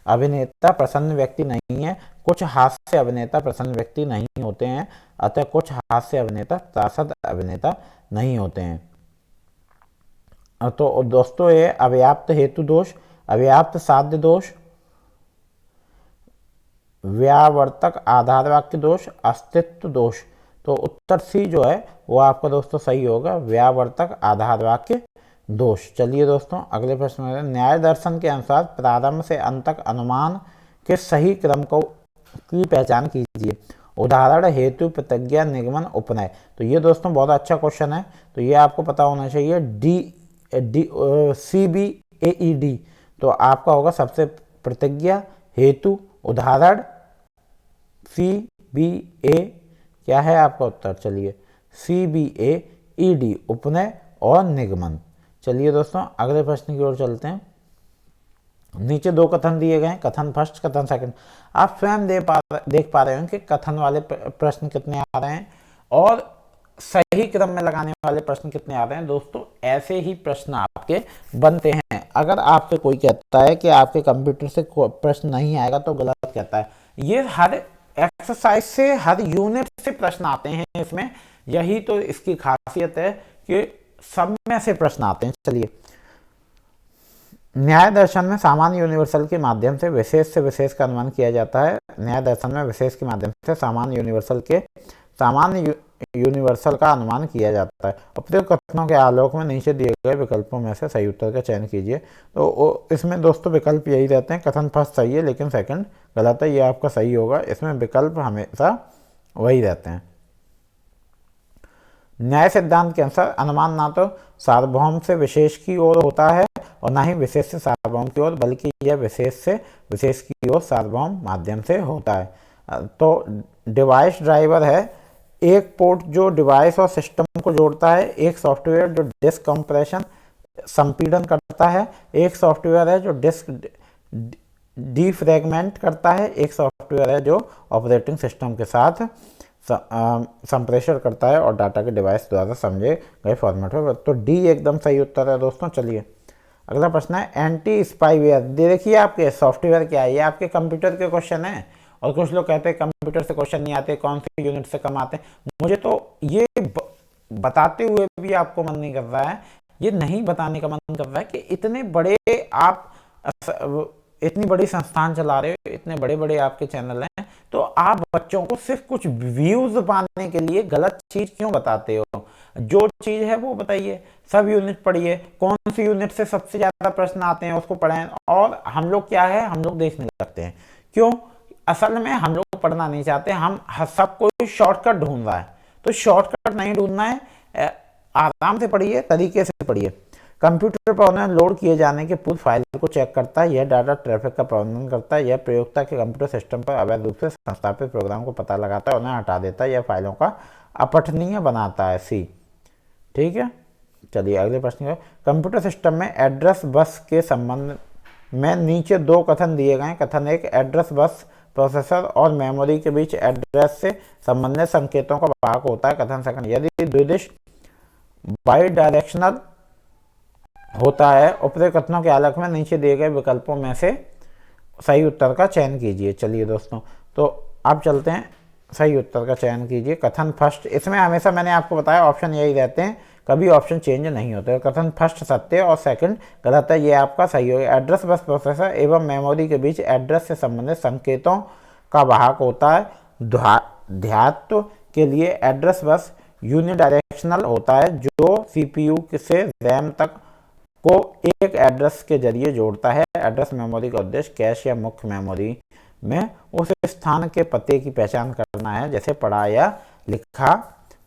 अभिनेता प्रसन्न व्यक्ति नहीं है, कुछ हास्य अभिनेता प्रसन्न व्यक्ति नहीं होते हैं, अतः कुछ हास्य अभिनेता त्रासद अभिनेता नहीं होते हैं। तो दोस्तों ये अव्याप्त हेतु दोष, अव्याप्त साध्य दोष, व्यावर्तक आधार वाक्य दोष, अस्तित्व दोष। तो उत्तर सी जो है वो आपका दोस्तों सही होगा, व्यावर्तक आधार वाक्य दोष। चलिए दोस्तों अगले प्रश्न में, न्याय दर्शन के अनुसार प्रारंभ से अंत तक अनुमान के सही क्रम को की पहचान कीजिए। उदाहरण हेतु, प्रतिज्ञा, निगमन, उपनय। तो ये दोस्तों बहुत अच्छा क्वेश्चन है, तो ये आपको पता होना चाहिए। CBAED। तो आपका होगा सबसे प्रतिज्ञा, हेतु, उदाहरण, CBA क्या है आपका उत्तर? चलिए CBAED, उपनय और निगमन। चलिए दोस्तों अगले प्रश्न की ओर चलते हैं। नीचे दो कथन दिए गए हैं, कथन फर्स्ट, कथन सेकंड। आप स्वयं देख पा रहे हैं कि कथन वाले प्रश्न कितने आ रहे हैं और सही क्रम में लगाने वाले प्रश्न कितने आ रहे हैं। दोस्तों ऐसे ही प्रश्न आपके बनते हैं। अगर आपसे कोई कहता है कि आपके कंप्यूटर से प्रश्न नहीं आएगा तो गलत कहता है। ये हर एक्सरसाइज से, हर यूनिट से प्रश्न आते हैं इसमें, यही तो इसकी खासियत है कि सब में से प्रश्न आते हैं। चलिए, न्याय दर्शन में सामान्य यूनिवर्सल के माध्यम से विशेष का अनुमान किया जाता है। न्याय दर्शन में विशेष के माध्यम से सामान्य यूनिवर्सल का अनुमान किया जाता है। उपयुक्त कथनों के आलोक में नीचे दिए गए विकल्पों में से सही उत्तर का चयन कीजिए। तो इसमें दोस्तों विकल्प यही रहते हैं, कथन फर्स्ट सही है लेकिन सेकंड गलत है, ये आपका सही होगा। इसमें विकल्प हमेशा वही रहते हैं। न्याय सिद्धांत के अनुसार अनुमान ना तो सार्वभौम से विशेष की ओर होता है और ना ही विशेष से सार्वभौम की ओर, बल्कि यह विशेष से विशेष की ओर सार्वभौम माध्यम से होता है। तो डिवाइस ड्राइवर है, एक पोर्ट जो डिवाइस और सिस्टम को जोड़ता है, एक सॉफ्टवेयर जो डिस्क कंप्रेशन संपीड़न करता है, एक सॉफ्टवेयर है जो डिस्क डीफ्रैगमेंट करता है, एक सॉफ्टवेयर है जो ऑपरेटिंग सिस्टम के साथ संप्रेषण करता है और डाटा के डिवाइस द्वारा समझे गए फॉर्मेट में। तो डी एकदम सही उत्तर है दोस्तों। चलिए अगला प्रश्न है, एंटी स्पाईवेयर। देखिए आपके सॉफ्टवेयर क्या है, ये आपके कंप्यूटर के क्वेश्चन है और कुछ लोग कहते हैं कंप्यूटर से क्वेश्चन नहीं आते, कौन सी यूनिट से कम आते हैं। मुझे तो ये बताते हुए भी आपको मन नहीं कर रहा है, ये नहीं बताने का मन कर रहा है कि इतने बड़े आप इतनी बड़ी संस्थान चला रहे हो, इतने बड़े बड़े आपके चैनल हैं, तो आप बच्चों को सिर्फ कुछ व्यूज पाने के लिए गलत चीज क्यों बताते हो? जो चीज है वो बताइए। सब यूनिट पढ़िए, कौन सी यूनिट से सबसे ज्यादा प्रश्न आते हैं उसको पढ़ें। और हम लोग क्या है, हम लोग देखने लगते हैं। क्यों? असल में हम लोग पढ़ना नहीं चाहते, हम सब कोई शॉर्टकट ढूंढ रहा है। तो शॉर्टकट नहीं ढूंढना है, आराम से पढ़िए, तरीके से पढ़िए। कंप्यूटर पर उन्हें लोड किए जाने के पूर्व फाइल को चेक करता है, यह डाटा ट्रैफिक का प्रबंधन करता है, यह प्रयोक्ता के कंप्यूटर सिस्टम पर अवैध रूप से संस्थापित प्रोग्राम को पता लगाता है, उन्हें हटा देता है, यह फाइलों का अपठनीय बनाता है। सी, ठीक है। चलिए अगले प्रश्न है, कंप्यूटर सिस्टम में एड्रेस बस के संबंध में नीचे दो कथन दिए गए। कथन एक, एड्रेस बस प्रोसेसर और मेमोरी के बीच एड्रेस से संबंधित संकेतों का वाहक होता है। कथन सेकंड, यदि द्विदिश बाई डायरेक्शनल होता है। उपरोक्त कथनों के आलोक में नीचे दिए गए विकल्पों में से सही उत्तर का चयन कीजिए। चलिए दोस्तों, तो आप चलते हैं, सही उत्तर का चयन कीजिए। कथन फर्स्ट, इसमें हमेशा मैंने आपको बताया ऑप्शन यही रहते हैं, कभी ऑप्शन चेंज नहीं होते। कथन फर्स्ट सत्य और सेकंड गलत है, ये आपका सही होगा। एड्रेस बस प्रोसेसर एवं मेमोरी के बीच एड्रेस से संबंधित संकेतों का वाहक होता है। ध्यात्व के लिए एड्रेस बस यूनिडायरेक्शनल होता है, जो सीपीयू से रैम तक को एक एड्रेस के जरिए जोड़ता है। एड्रेस मेमोरी का उद्देश्य कैश या मुख्य मेमोरी में उस स्थान के पते की पहचान करना है जैसे पढ़ा या लिखा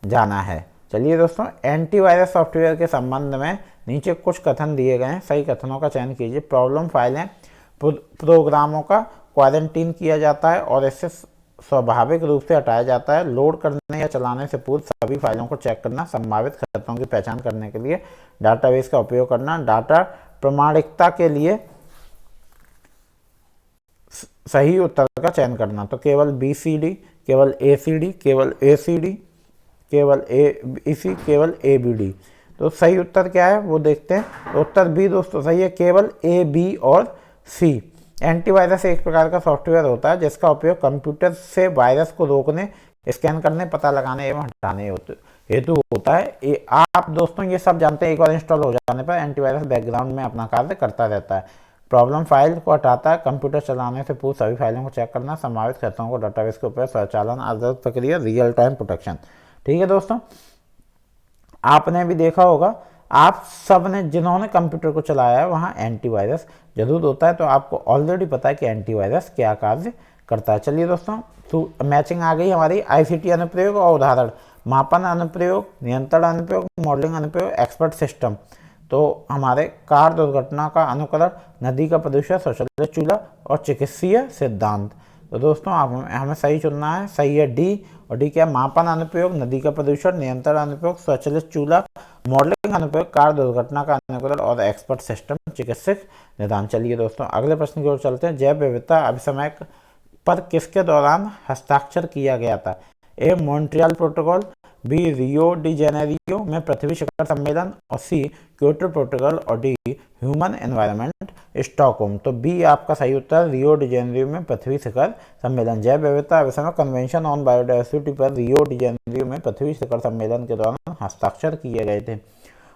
जाना है। चलिए दोस्तों, एंटीवायरस सॉफ्टवेयर के संबंध में नीचे कुछ कथन दिए गए हैं, सही कथनों का चयन कीजिए। प्रॉब्लम फाइलें प्रोग्रामों का क्वारंटीन किया जाता है और इससे स्वाभाविक रूप से हटाया जाता है। लोड करने या चलाने से पूर्व सभी फाइलों को चेक करना, संभावित खतरों की पहचान करने के लिए डाटाबेस का उपयोग करना, डाटा प्रामाणिकता के लिए सही उत्तर का चयन करना। तो केवल BCD, केवल ACD, केवल ACD, केवल ABC, केवल ABD। तो सही उत्तर क्या है वो देखते हैं। उत्तर बी दोस्तों सही है, केवल A, B और C। एंटीवायरस एक प्रकार का सॉफ्टवेयर होता है जिसका उपयोग कंप्यूटर से वायरस को रोकने, स्कैन करने, पता लगाने एवं हटाने हेतु होता है। आप दोस्तों ये सब जानते हैं, एक बार इंस्टॉल हो जाने पर एंटीवायरस बैकग्राउंड में अपना कार्य करता रहता है। प्रॉब्लम फाइल को हटाता है, कंप्यूटर चलाने से पूर्व सभी फाइलों को चेक करना, संभावित खतरों को डाटाबेस के ऊपर स्वचालन, आदर्श प्रक्रिया, रियल टाइम प्रोटेक्शन। ठीक है दोस्तों, आपने भी देखा होगा, आप सब ने जिन्होंने कंप्यूटर को चलाया है वहाँ एंटीवायरस जरूर होता है, तो आपको ऑलरेडी पता है कि एंटीवायरस क्या कार्य करता है। चलिए दोस्तों, तो मैचिंग आ गई हमारी। ICT अनुप्रयोग और उदाहरण, मापन अनुप्रयोग, नियंत्रण अनुप्रयोग, मॉडलिंग अनुप्रयोग, एक्सपर्ट सिस्टम। तो हमारे कार दुर्घटना का अनुकरण, नदी का प्रदूषण, स्वचालित चूल्हा और चिकित्सीय सिद्धांत। तो दोस्तों आप हमें सही चुनना है, सही है D। और D क्या, मापन अनुप्रयोग, नदी का प्रदूषण, नियंत्रण अनुप्रयोग, स्वचालित चूल्हा, मॉडलिंग अनुप्रयोग, कार दुर्घटना का अनुकरण और एक्सपर्ट सिस्टम, चिकित्सक निदान। चलिए दोस्तों अगले प्रश्न की ओर चलते हैं। जैव विविधता अभिसमय पर किसके दौरान हस्ताक्षर किया गया था? A, Montreal protocol, B, Rio de Janeiro में पृथ्वी शिखर सम्मेलन और C, क्योटो प्रोटोकॉल और D, ह्यूमन एनवायरनमेंट स्टॉकहोम। तो B आपका सही उत्तर, रियो डी जेनेरियो में पृथ्वी शिखर सम्मेलन। जैव विविधता अभिसमय कन्वेंशन ऑन बायोडाइवर्सिटी पर रियो डी जेनेरियो में पृथ्वी शिखर सम्मेलन के दौरान हस्ताक्षर किए गए थे।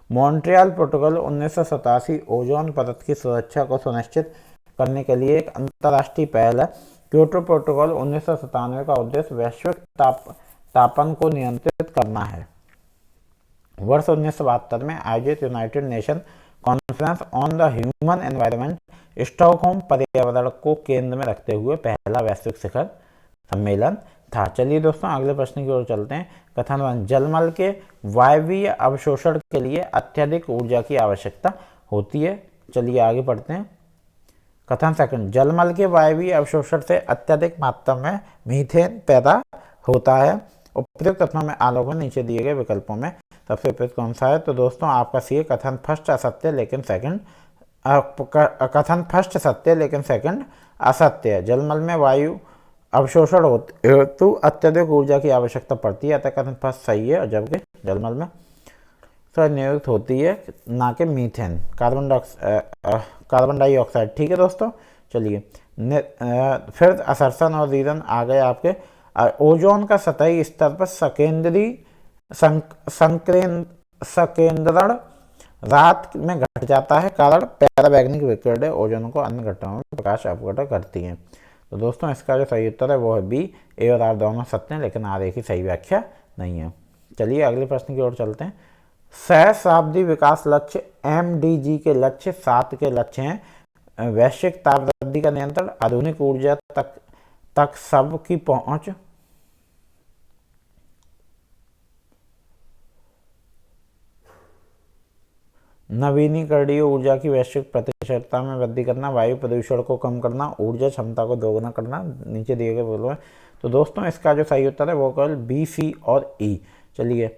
मॉन्ट्रियल प्रोटोकॉल 1987 ओजोन परत की सुरक्षा को सुनिश्चित करने के लिए एक अंतर्राष्ट्रीय पहल है। क्योटो प्रोटोकॉल 1997 का उद्देश्य वैश्विक तापन को नियंत्रित करना है। वर्ष 1972 में आयोजित United nation conference on the human environment Stockholm पर्यावरण को केंद्र में रखते हुए पहला वैश्विक शिखर सम्मेलन था। चलिए दोस्तों अगले प्रश्न की ओर चलते हैं। कथन 1, जलमल के वायवीय अवशोषण के लिए अत्यधिक ऊर्जा की आवश्यकता होती है। चलिए आगे पढ़ते हैं। कथन 2, जलमल के वायवीय अवशोषण से अत्यधिक मात्रा में मीथेन पैदा होता है। उपयुक्त कथनों में आलोक में नीचे दिए गए विकल्पों में सबसे उपयुक्त कौन सा है? तो दोस्तों आपका सी है, कथन फर्स्ट असत्य लेकिन सेकंड कथन फर्स्ट सत्य लेकिन सेकंड असत्य है। जलमल में वायु अवशोषण हेतु अत्यधिक ऊर्जा की आवश्यकता पड़ती है, अतः कथन फर्स्ट सही है। जबकि जलमल में नियुक्त होती है ना कि मीथेन, कार्बन डाइऑक्साइड। ठीक है दोस्तों, चलिए फिर असर्सन और रीजन आ गए आपके। ओजोन का सतही स्तर पर संकेंद्रण रात में घट जाता है, कारण पैराबैग्निक विकिरण ओजोन को अन्य घटनाओं में प्रकाश अपघटन करती हैं। तो दोस्तों इसका जो सही उत्तर है वो है बी। ए और आर दोनों सत्य हैं लेकिन आर ए की सही व्याख्या नहीं है। चलिए अगले प्रश्न की ओर चलते हैं। सहस्राब्दी विकास लक्ष्य MDG के लक्ष्य 7 के लक्ष्य हैं। वैश्विक ताप वृद्धि का नियंत्रण, आधुनिक ऊर्जा तक सबकी पहुंच, नवीनीकरणीय ऊर्जा की वैश्विक प्रतिशतता में वृद्धि करना, वायु प्रदूषण को कम करना, ऊर्जा क्षमता को दोगुना करना, नीचे दिए गए बोलो है। तो दोस्तों इसका जो सही उत्तर है वो केवल बी, सी और ई। चलिए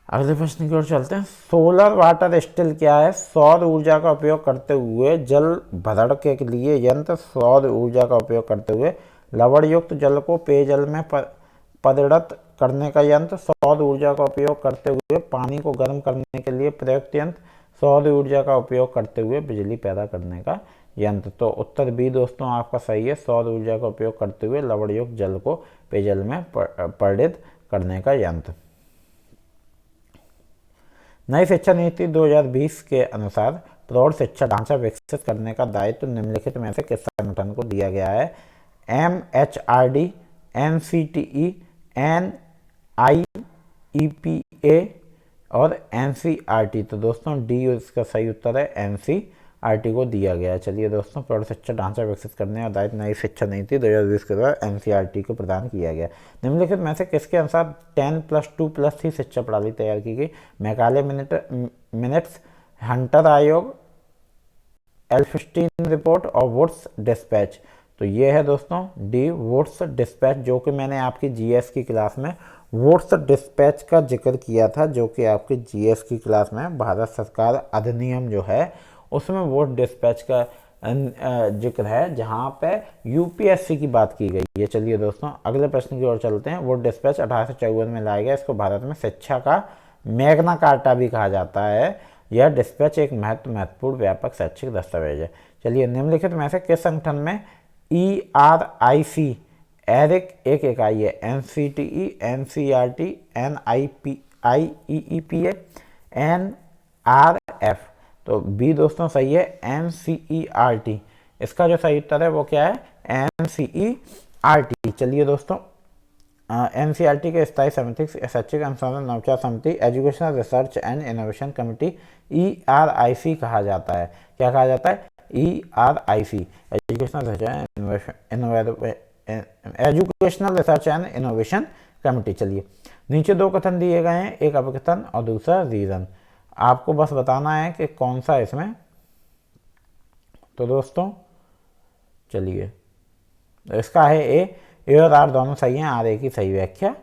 अगले प्रश्न की ओर चलते हैं। सोलर वाटर स्टिल क्या है? सौर ऊर्जा का उपयोग करते हुए जल भरण के लिए यंत्र। सौर ऊर्जा का उपयोग करते हुए लवण युक्त जल को पेयजल में परिणत करने का यंत्र। सौर ऊर्जा का उपयोग करते हुए पानी को गर्म करने के लिए प्रयुक्त यंत्र। सौर ऊर्जा का उपयोग करते हुए बिजली पैदा करने का यंत्र। तो उत्तर बी दोस्तों आपका सही है, सौर ऊर्जा का उपयोग करते हुए लवण युक्त जल को पेयजल में परिणत करने का यंत्र। नई शिक्षा नीति 2020 के अनुसार प्रौढ़ शिक्षा ढांचा विकसित करने का दायित्व निम्नलिखित में से किस संगठन को दिया गया है? MHRD, NCTE, NIEPA और NCERT। तो दोस्तों डी इसका सही उत्तर है, NCERT को दिया गया है। चलिए दोस्तों, प्रौढ़ शिक्षा ढांचा विकसित करने और दायित्व नई शिक्षा नीति 2020 के द्वारा NCERT को प्रदान किया गया। निम्नलिखित में से किसके अनुसार 10+2+3 शिक्षा प्रणाली तैयार की गई? मैकाले मिनट्स, हंटर आयोग, एल्फस्टीन रिपोर्ट और वुड्स डिस्पैच। तो ये है दोस्तों डी, वुड्स डिस्पैच, जो कि मैंने आपकी जीएस की क्लास में वुड्स डिस्पैच का जिक्र किया था, जो कि आपकी जीएस की क्लास में भारत सरकार अधिनियम जो है उसमें वुड्स डिस्पैच का जिक्र है, जहाँ पे यूपीएससी की बात की गई है। चलिए दोस्तों, अगले प्रश्न की ओर चलते हैं। वुड्स डिस्पैच 1854 में लाया गया। इसको भारत में शिक्षा का मैग्ना कार्टा भी कहा जाता है। यह डिस्पैच एक महत्वपूर्ण व्यापक शैक्षिक दस्तावेज है। चलिए, निम्नलिखित में से किस संगठन में ERIC एरिक एक इकाई है? NCTE, NCERT, NIEPA, NRF। तो बी दोस्तों सही है, NCERT। इसका जो सही उत्तर है वो क्या है? NCERT। चलिए दोस्तों, NCERT के स्थायी समिति शैक्षिक अनुसंधान नवाचार समिति educational research and innovation committee ERIC कहा जाता है। क्या कहा जाता है? ERIC, educational research and innovation committee. चलिए, नीचे दो कथन दिए गए हैं, एक अपकथन और दूसरा रीजन। आपको बस बताना है कि कौन सा इसमें। तो दोस्तों चलिए, इसका है ए और आर दोनों सही हैं, आर ए की सही व्याख्या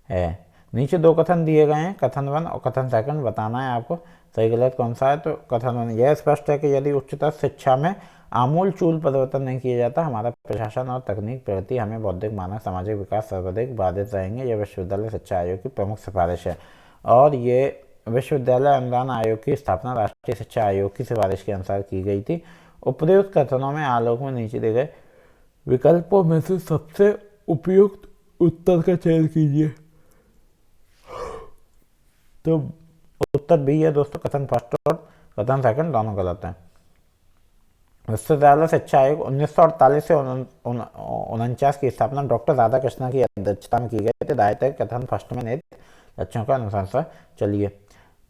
है। नीचे दो कथन दिए गए हैं, कथन 1 और कथन 2 बताना है आपको सही गलत कौन सा है। तो कथन 1, यह स्पष्ट है कि यदि उच्चतर शिक्षा में आमूलचूल परिवर्तन नहीं किया जाता, हमारा प्रशासन और तकनीक प्रगति, हमें बौद्धिक मानव सामाजिक विकास सर्वाधिक बाधित रहेंगे। यह विश्वविद्यालय शिक्षा आयोग की प्रमुख सिफारिश है और ये विश्वविद्यालय अनुदान आयोग की स्थापना राष्ट्रीय शिक्षा आयोग की सिफारिश के अनुसार की गई थी। उपयुक्त कथनों में आलोक में नीचे दिए गए विकल्पों में से सबसे उपयुक्त उत्तर का चयन कीजिए। तो उत्तर बी है दोस्तों, कथन 1 और कथन 2 दोनों गलत हैं। विश्वविद्यालय शिक्षा आयोग 1948 से 1949 की स्थापना डॉक्टर राधाकृष्णन की अध्यक्षता में की गई थी। दायित्व कथन 1 में निहित लक्ष्यों का अनुसार। चलिए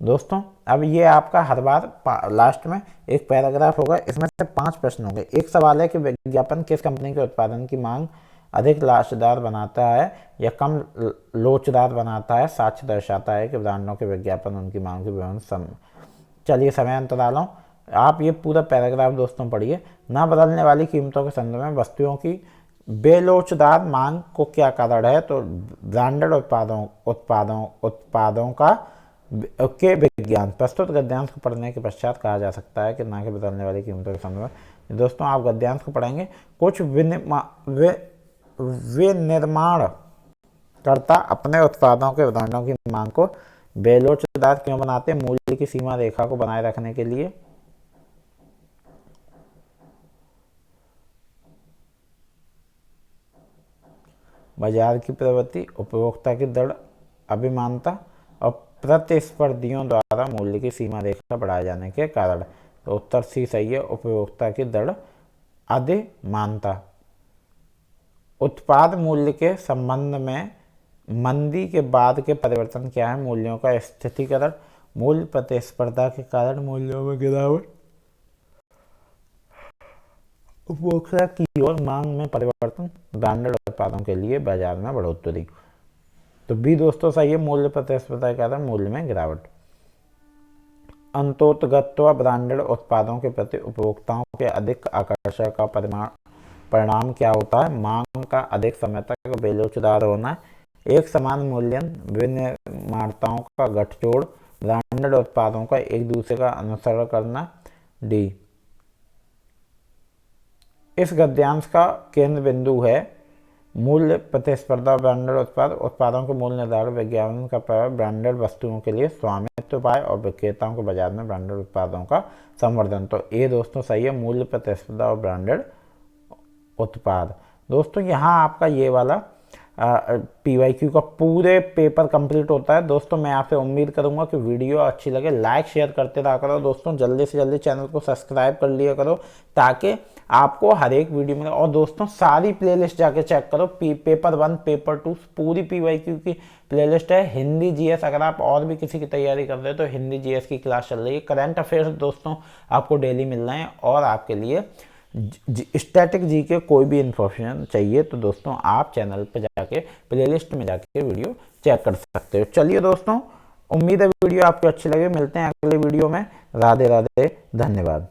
दोस्तों, अब ये आपका हर बार लास्ट में एक पैराग्राफ होगा, इसमें से 5 प्रश्न होंगे। एक सवाल है कि विज्ञापन किस कंपनी के उत्पादन की मांग अधिक लाशदार बनाता है या कम लोचदार बनाता है? साक्ष्य दर्शाता है कि ब्रांडों के विज्ञापन उनकी मांग के विभिन्न चलिए समय अंतरालों, आप ये पूरा पैराग्राफ दोस्तों पढ़िए। ना बदलने वाली कीमतों के संदर्भ में वस्तुओं की बेलोचदार मांग को क्या कारण है? तो ब्रांडेड उत्पादों का के विज्ञान। प्रस्तुत गद्यांश को पढ़ने के पश्चात कहा जा सकता है कि ना कि बदलने वाली कीमतों के संदर्भ में। दोस्तों आप गद्यांश को पढ़ेंगे। कुछ विनिर्माणकर्ता अपने उत्पादों के ब्रांडों की मांग को बेलोचदार क्यों बनाते हैं? मूल्य की सीमा रेखा को बनाए रखने के लिए, बाजार की प्रवृत्ति, उपभोक्ता की दृढ़ अभिमानता और प्रतिस्पर्धियों द्वारा मूल्य की सीमा रेखा बढ़ाए जाने के कारण। तो उत्तर सी सही है, उपभोक्ता की दृढ़ अधिमानता। उत्पाद मूल्य के संबंध में मंदी के बाद के परिवर्तन क्या है? मूल्यों का स्थितीकरण, मूल्य प्रतिस्पर्धा के कारण मूल्यों में गिरावट, उपभोक्ता की ओर मांग में परिवर्तन, ब्रांडेड उत्पादों के लिए बाजार में बढ़ोतरी। तो बी दोस्तों सही है, मूल्य प्रतिस्पर्धा के कारण मूल्य में गिरावट। अंतोतगत्वा ब्रांडेड उत्पादों के प्रति उपभोक्ताओं के अधिक आकर्षण का परिणाम क्या होता है? मांग का अधिक समय तक बेलोचदार होना, एक समान मूल्यन, विनिर्माताओं का गठजोड़, ब्रांडेड उत्पादों का एक दूसरे का अनुसरण करना। डी। इस गद्यांश का केंद्र बिंदु है मूल्य प्रतिस्पर्धा, ब्रांडेड उत्पादों के मूल्य निर्धारण, विज्ञापन का प्रभाव, ब्रांडेड वस्तुओं के लिए स्वामित्व पाए और विक्रेताओं को बाजार में ब्रांडेड उत्पादों का संवर्धन। तो ए दोस्तों सही है, मूल्य प्रतिस्पर्धा और ब्रांडेड उत्पाद। दोस्तों यहाँ आपका ये वाला PYQ का पूरे पेपर कंप्लीट होता है। दोस्तों मैं आपसे उम्मीद करूंगा कि वीडियो अच्छी लगे, लाइक शेयर करते रहा करो दोस्तों, जल्दी से जल्दी चैनल को सब्सक्राइब कर लिया करो ताकि आपको हर एक वीडियो मिले। और दोस्तों सारी प्लेलिस्ट जाके चेक करो, पेपर 1 पेपर 2 पूरी PYQ की प्लेलिस्ट है। हिंदी GS अगर आप और भी किसी की तैयारी कर रहे हो तो हिंदी GS की क्लास चल रही है। करंट अफेयर्स दोस्तों आपको डेली मिल रहे हैं, और आपके लिए स्टैटिक जी के कोई भी इंफॉर्मेशन चाहिए तो दोस्तों आप चैनल पर जाके प्लेलिस्ट में जाके वीडियो चेक कर सकते हो। चलिए दोस्तों, उम्मीद है वीडियो आपको अच्छी लगे। मिलते हैं अगले वीडियो में। राधे राधे, धन्यवाद।